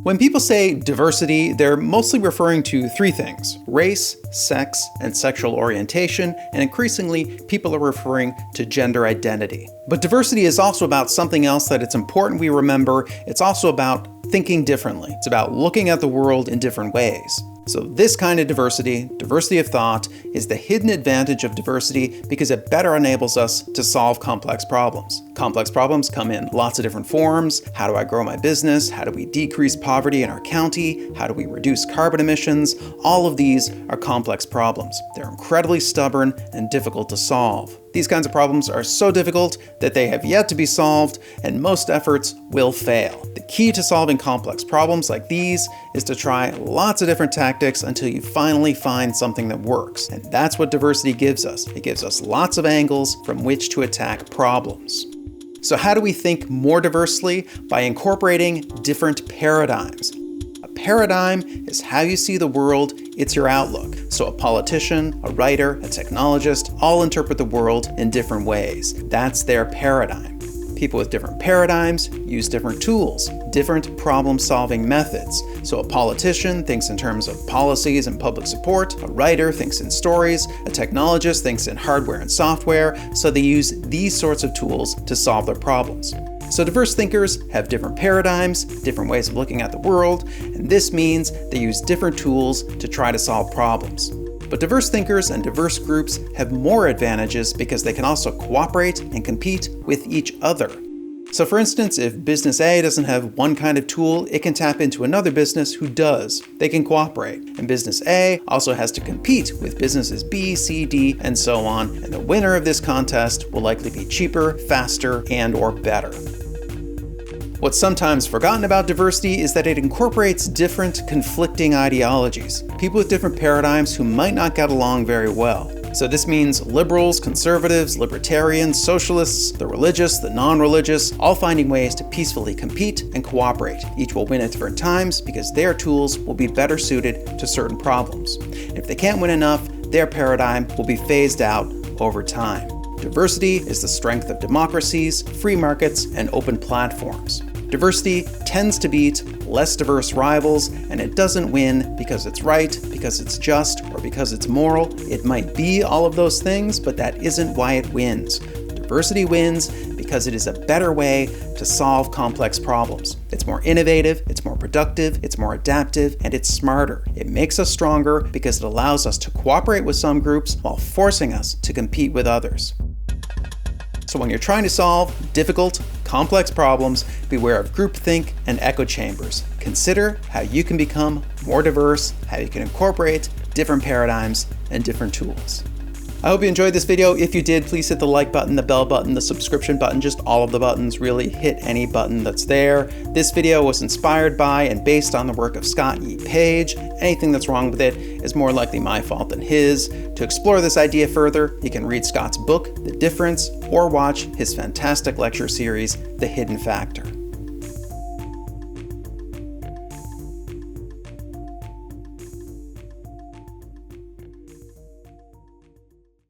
When people say diversity, they're mostly referring to three things: race, sex, and sexual orientation, and increasingly, people are referring to gender identity. But diversity is also about something else that it's important we remember. It's also about thinking differently. It's about looking at the world in different ways. So this kind of diversity, diversity of thought, is the hidden advantage of diversity because it better enables us to solve complex problems. Complex problems come in lots of different forms. How do I grow my business? How do we decrease poverty in our county? How do we reduce carbon emissions? All of these are complex problems. They're incredibly stubborn and difficult to solve. These kinds of problems are so difficult that they have yet to be solved, and most efforts will fail. The key to solving complex problems like these is to try lots of different tactics until you finally find something that works. And that's what diversity gives us. It gives us lots of angles from which to attack problems. So how do we think more diversely? By incorporating different paradigms. A paradigm is how you see the world, it's your outlook. So a politician, a writer, a technologist all interpret the world in different ways. That's their paradigm. People with different paradigms use different tools, different problem-solving methods. So a politician thinks in terms of policies and public support, a writer thinks in stories, a technologist thinks in hardware and software, so they use these sorts of tools to solve their problems. So diverse thinkers have different paradigms, different ways of looking at the world, and this means they use different tools to try to solve problems. But diverse thinkers and diverse groups have more advantages because they can also cooperate and compete with each other. So for instance, if business A doesn't have one kind of tool, it can tap into another business who does. They can cooperate. And business A also has to compete with businesses B, C, D, and so on. And the winner of this contest will likely be cheaper, faster, and/or better. What's sometimes forgotten about diversity is that it incorporates different conflicting ideologies, people with different paradigms who might not get along very well. So this means liberals, conservatives, libertarians, socialists, the religious, the non-religious, all finding ways to peacefully compete and cooperate. Each will win at different times because their tools will be better suited to certain problems. And if they can't win enough, their paradigm will be phased out over time. Diversity is the strength of democracies, free markets, and open platforms. Diversity tends to beat less diverse rivals, and it doesn't win because it's right, because it's just, or because it's moral. It might be all of those things, but that isn't why it wins. Diversity wins because it is a better way to solve complex problems. It's more innovative, it's more productive, it's more adaptive, and it's smarter. It makes us stronger because it allows us to cooperate with some groups while forcing us to compete with others. So when you're trying to solve difficult, complex problems, beware of groupthink and echo chambers. Consider how you can become more diverse, how you can incorporate different paradigms and different tools. I hope you enjoyed this video. If you did, please hit the like button, the bell button, the subscription button, just all of the buttons. Really hit any button that's there. This video was inspired by and based on the work of Scott E. Page. Anything that's wrong with it is more likely my fault than his. To explore this idea further, you can read Scott's book, The Difference, or watch his fantastic lecture series, The Hidden Factor.